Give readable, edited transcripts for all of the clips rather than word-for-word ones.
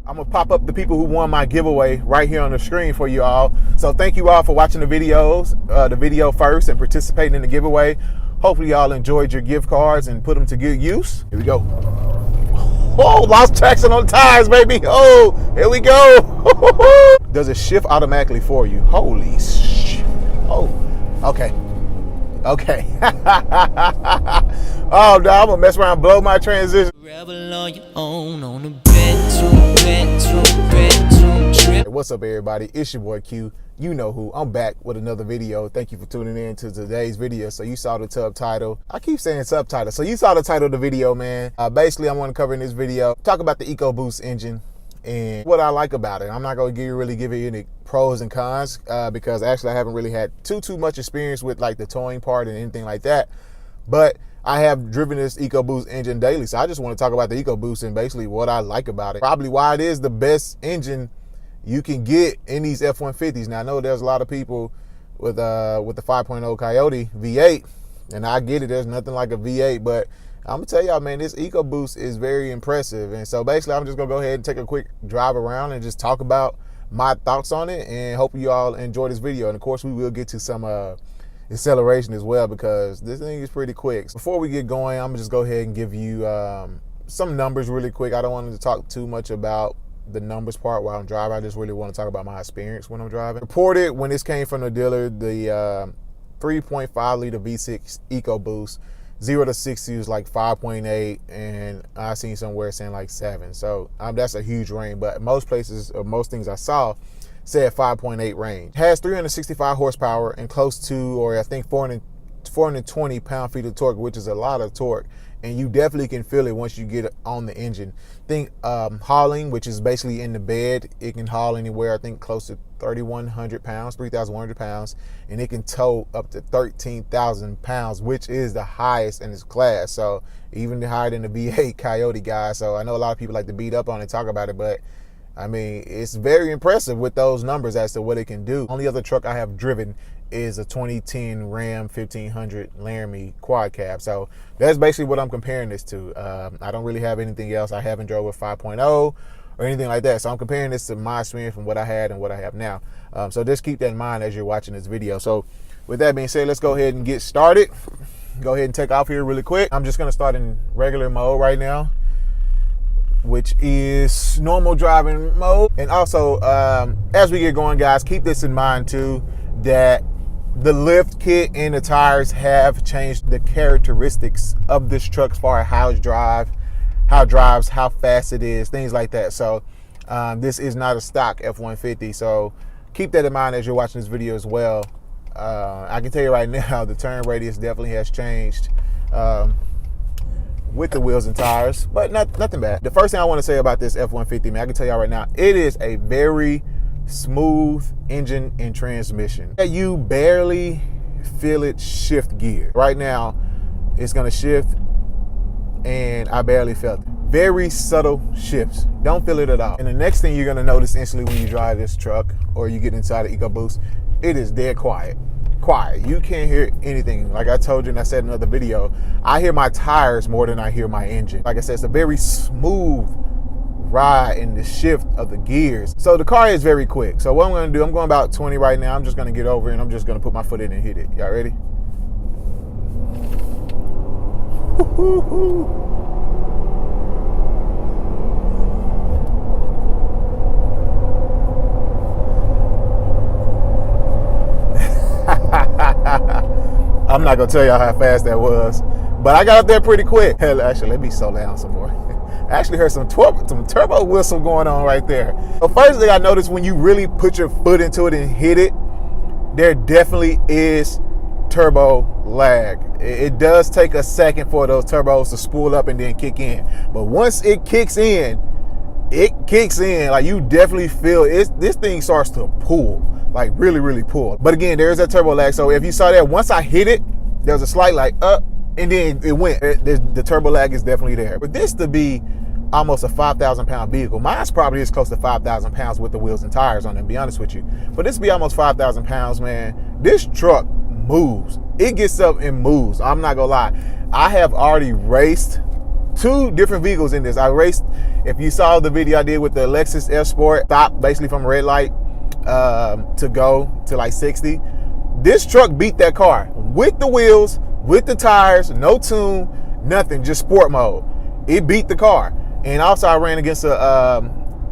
I'm gonna pop up the people who won my giveaway right here on the screen for you all. So thank you all for watching the videos, the video first, and participating in the giveaway. Hopefully y'all enjoyed your gift cards and put them to good use. Here we go. Oh, lost traction on the tires, baby. Oh, here we go. Does it shift automatically for you? Holy sh! Oh, okay. Okay. Oh, no, I'm gonna mess around and blow my transition. Rebel on your own on a bedroom trip. What's up, everybody? It's your boy Q. You know who. I'm back with another video. Thank you for tuning in to today's video. So you saw the subtitle. I keep saying subtitle. So you saw the title of the video, man. Basically, I'm going to cover in this video, talk about the Ecoboost engine and what I like about it. I'm not going to really give you any pros and cons because actually I haven't really had too much experience with like the towing part and anything like that. But I have driven this Ecoboost engine daily. So I just want to talk about the Ecoboost and basically what I like about it. Probably why it is the best engine you can get in these F-150s. Now I know there's a lot of people with the 5.0 Coyote V8, and I get it, there's nothing like a V8, but I'm gonna tell y'all, man, this Ecoboost is very impressive. And so basically I'm just gonna go ahead and take a quick drive around and just talk about my thoughts on it, and hope you all enjoy this video. And of course we will get to some acceleration as well, because this thing is pretty quick. Before we get going, I'm gonna just go ahead and give you some numbers really quick. I don't want to talk too much about the numbers part while I'm driving. I just really want to talk about my experience when I'm driving. Reported when this came from the dealer, the 3.5 liter V6 Ecoboost, 0 to 60 was like 5.8, and I seen somewhere saying like 7. So that's a huge range, but most places or most things I saw said 5.8 range. Has 365 horsepower and close to, or I think 420 pound-feet of torque, which is a lot of torque. And you definitely can feel it once you get on the engine. Think hauling, which is basically in the bed, it can haul anywhere, I think close to 3,100 pounds, 3,100 pounds, and it can tow up to 13,000 pounds, which is the highest in its class. So even higher than the V8 Coyote guy. So I know a lot of people like to beat up on it, talk about it, but I mean, it's very impressive with those numbers as to what it can do. Only other truck I have driven is a 2010 Ram 1500 Laramie quad cab. So that's basically what I'm comparing this to. I don't really have anything else. I haven't drove with 5.0 or anything like that. So I'm comparing this to my experience from what I had and what I have now. So just keep that in mind as you're watching this video. So with that being said, let's go ahead and get started. Go ahead and take off here really quick. I'm just gonna start in regular mode right now, which is normal driving mode. And also, as we get going, guys, keep this in mind too, that the lift kit and the tires have changed the characteristics of this truck as far as how it drives, how fast it is, things like that. So this is not a stock F-150. So keep that in mind as you're watching this video as well. I can tell you right now, the turn radius definitely has changed with the wheels and tires, but nothing bad. The first thing I want to say about this F-150, man, I can tell y'all right now, it is a very smooth engine and transmission. You barely feel it shift gear. Right now, it's gonna shift, and I barely felt it. Very subtle shifts. Don't feel it at all. And the next thing you're gonna notice instantly when you drive this truck or you get inside the Ecoboost, it is dead quiet. You can't hear anything. Like I told you and I said in another video, I hear my tires more than I hear my engine. Like I said, it's a very smooth ride in the shift of the gears. So the car is very quick. So what I'm gonna do, I'm going about 20 right now. I'm just gonna get over and I'm just gonna put my foot in and hit it. Y'all ready? I'm not gonna tell y'all how fast that was, but I got up there pretty quick. Hell, actually, let me slow down some more. I actually heard some turbo whistle going on right there. The first thing I noticed when you really put your foot into it and hit it, there definitely is turbo lag. It does take a second for those turbos to spool up and then kick in. But once it kicks in. Like you definitely feel it. This thing starts to pull, like really pull. But again, there is that turbo lag. So if you saw that, once I hit it, there's a slight like up, and then it went. The turbo lag is definitely there. But this to be almost a 5,000 pound vehicle. Mine's probably is close to 5,000 pounds with the wheels and tires on it, to be honest with you. But this be almost 5,000 pounds, man. This truck moves. It gets up and moves. I'm not gonna lie. I have already raced two different vehicles in this. I raced, if you saw the video I did with the Lexus F Sport, stopped basically from a red light to go to like 60. This truck beat that car with the wheels, with the tires, no tune, nothing, just sport mode. It beat the car. And also I ran against a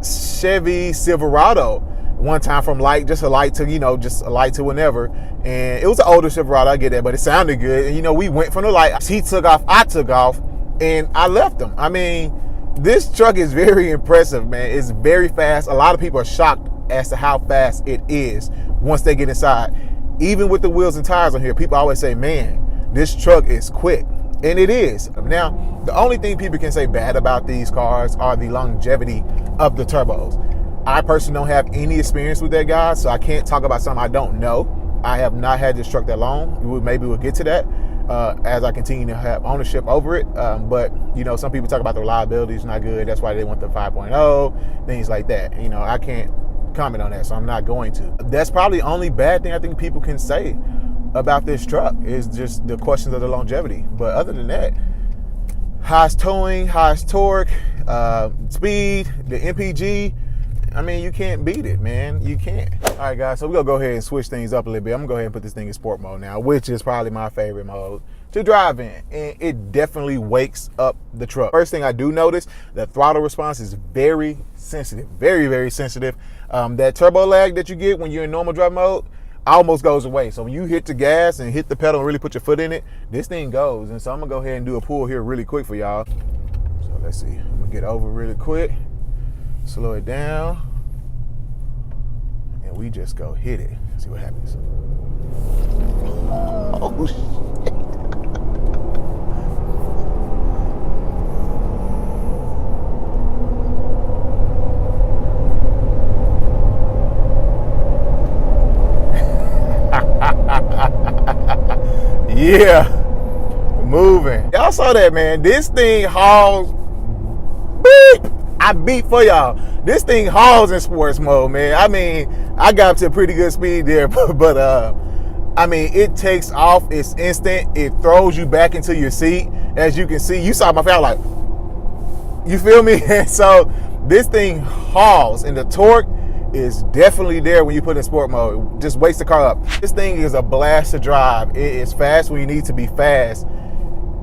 Chevy Silverado one time from light, just a light to, just a light to whenever. And it was an older Silverado, I get that, but it sounded good. And we went from the light, he took off, I took off, and I left him. I mean, this truck is very impressive, man. It's very fast. A lot of people are shocked as to how fast it is once they get inside. Even with the wheels and tires on here, people always say, man, this truck is quick. And it is. Now, the only thing people can say bad about these cars are the longevity of the turbos. I personally don't have any experience with that, guys, so I can't talk about something I don't know. I have not had this truck that long. Maybe we'll get to that as I continue to have ownership over it. But, some people talk about the reliability is not good. That's why they want the 5.0, things like that. I can't comment on that, so I'm not going to. That's probably the only bad thing I think people can say about this truck is just the questions of the longevity. But other than that, highest towing, highest torque, speed, the MPG, I mean, you can't beat it, man. You can't. All right, guys, so we're going to go ahead and switch things up a little bit. I'm going to go ahead and put this thing in sport mode now, which is probably my favorite mode to drive in. And it definitely wakes up the truck. First thing I do notice, the throttle response is very sensitive, very, very sensitive. That turbo lag that you get when you're in normal drive mode almost goes away. So when you hit the gas and hit the pedal and really put your foot in it, this thing goes. And so I'm going to go ahead and do a pull here really quick for y'all. So let's see. I'm going to get over really quick. Slow it down, and we just go hit it. See what happens. Oh, shit. Yeah, moving. Y'all saw that, man. This thing hauls. Beep. I beat for y'all. This thing hauls in sports mode, man. I mean, I got up to a pretty good speed there, but I mean, it takes off. It's instant. It throws you back into your seat. As you can see, you saw my face, like, you feel me? And so this thing hauls, and the torque is definitely there when you put it in sport mode. Just wakes the car up. This thing is a blast to drive. It is fast when you need to be fast.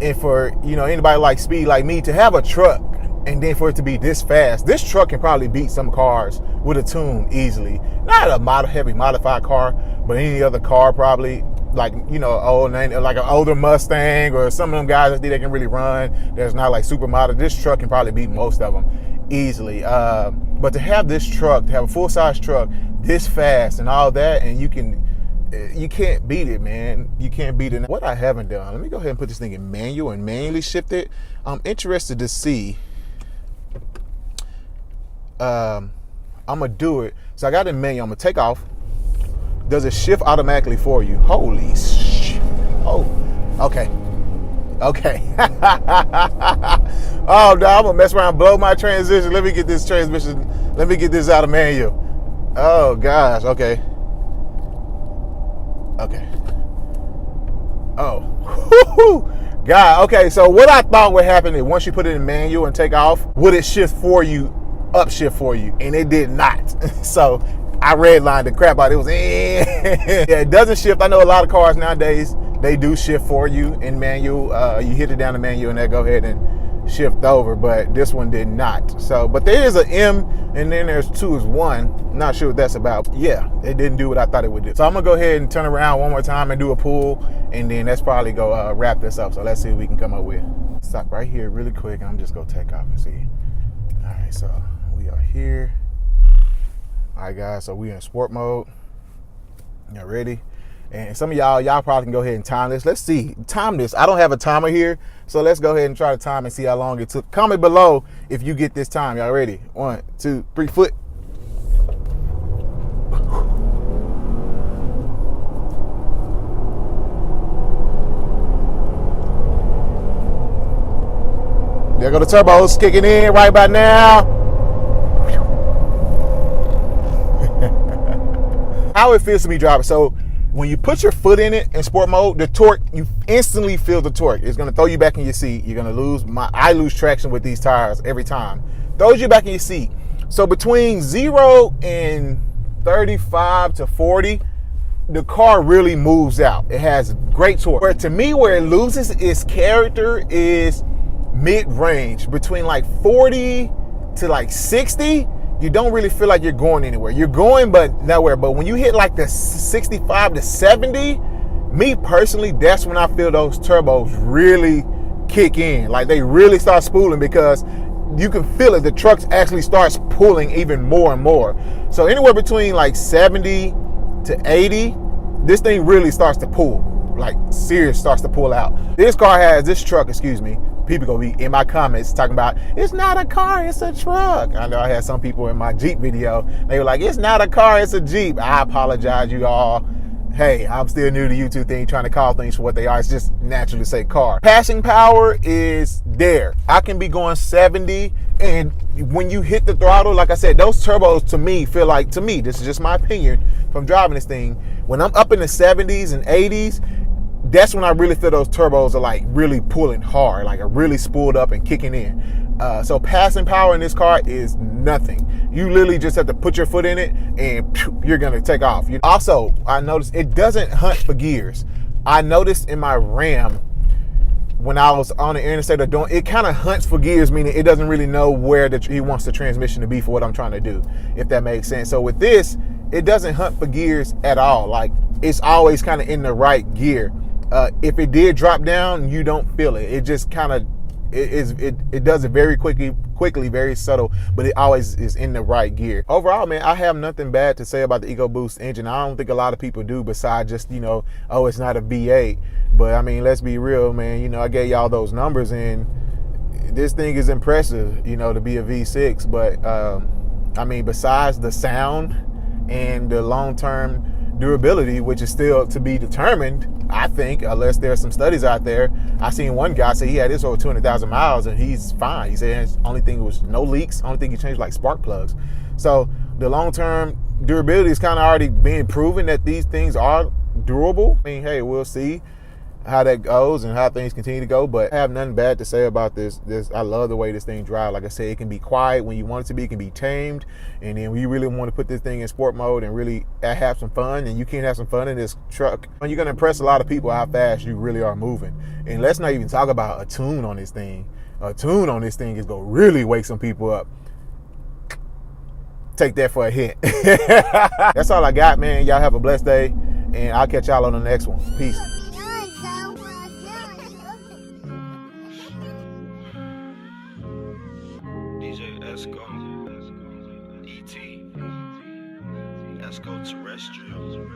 And for, anybody like speed like me to have a truck and then for it to be this fast, this truck can probably beat some cars with a tune easily. Not a heavy modified car, but any other car probably, like, like an older Mustang or some of them guys that they can really run. That's not like super modern. This truck can probably beat most of them easily. But to have this truck, to have a full-size truck this fast and all that, and you can't beat it, man. You can't beat it. What I haven't done, let me go ahead and put this thing in manual and manually shift it. I'm interested to see. I'm gonna do it. So I got it in manual. I'm gonna take off. Does it shift automatically for you? Holy shit. Oh, okay. Okay. Oh, no, I'm gonna mess around and blow my transmission. Let me get this transmission. Let me get this out of manual. Oh gosh. Okay. Okay. Oh. God. Okay. So what I thought would happen is once you put it in manual and take off, would it shift for you? Upshift for you, and it did not. So I redlined the crap out. It was yeah, it doesn't shift. I know a lot of cars nowadays, they do shift for you in manual. You hit it down the manual and they go ahead and shift over, but this one did not. So, but there is an M and then there's 2 is 1. Not sure what that's about. Yeah, it didn't do what I thought it would do. So I'm gonna go ahead and turn around one more time and do a pull, and then that's probably go wrap this up. So let's see what we can come up with. Stop right here really quick. I'm just gonna take off and see. All right, so we are here. All right, guys, so we in sport mode. Y'all ready? And some of y'all probably can go ahead and time this. Let's see, time this. I don't have a timer here, so let's go ahead and try to time and see how long it took. Comment below if you get this time. Y'all ready? 1, 2, 3, foot. There go the turbos kicking in right about now. How it feels to be driving. So When you put your foot in it in sport mode, the torque, you instantly feel the torque. It's gonna throw you back in your seat. You're gonna lose, I lose traction with these tires every time. Throws you back in your seat. So between 0 and 35 to 40, the car really moves out. It has great torque. Where to me, where it loses its character is mid-range. Between like 40 to like 60, you don't really feel like you're going anywhere. You're going, but nowhere. But when you hit like the 65 to 70, me personally, that's when I feel those turbos really kick in. Like they really start spooling, because you can feel it. The truck actually starts pulling even more and more. So anywhere between like 70 to 80, this thing really starts to pull. Like serious starts to pull out. This truck, people gonna be in my comments talking about, it's not a car, it's a truck. I know I had some people in my Jeep video, they were like, it's not a car, it's a Jeep. I apologize, you all. Hey, I'm still new to the YouTube thing, trying to call things for what they are. It's just natural to say car. Passing power is there. I can be going 70, and when you hit the throttle, like I said, those turbos to me feel like, this is just my opinion from driving this thing, when I'm up in the 70s and 80s, that's when I really feel those turbos are like really pulling hard, like are really spooled up and kicking in. So passing power in this car is nothing. You literally just have to put your foot in it and you're gonna take off. Also, I noticed it doesn't hunt for gears. I noticed in my Ram, when I was on the interstate, it kind of hunts for gears, meaning it doesn't really know where he wants the transmission to be for what I'm trying to do, if that makes sense. So with this, it doesn't hunt for gears at all. Like it's always kind of in the right gear. If it did drop down, you don't feel it. It just kind of, it does it very quickly, very subtle, but it always is in the right gear. Overall, man, I have nothing bad to say about the Ecoboost engine. I don't think a lot of people do, besides just, oh, it's not a V8. But I mean, let's be real, man. I gave y'all those numbers, and this thing is impressive, to be a V6. But I mean, besides the sound and the long-term durability, which is still to be determined, I think, unless there's some studies out there. I seen one guy say he had this over 200,000 miles and he's fine. He said his only thing was no leaks. Only thing he changed like spark plugs. So the long-term durability is kind of already being proven that these things are durable. I mean, hey, we'll see how that goes and how things continue to go, but I have nothing bad to say about this. I love the way this thing drives. Like I said, it can be quiet when you want it to be. It can be tamed, and then when you really want to put this thing in sport mode and really have some fun, and you can have some fun in this truck, and you're gonna impress a lot of people how fast you really are moving. And let's not even talk about a tune on this thing. A tune on this thing is gonna really wake some people up. Take that for a hint. That's all I got, man. Y'all have a blessed day, and I'll catch y'all on the next one. Peace. DJ Esco, ET, Esco Terrestrial.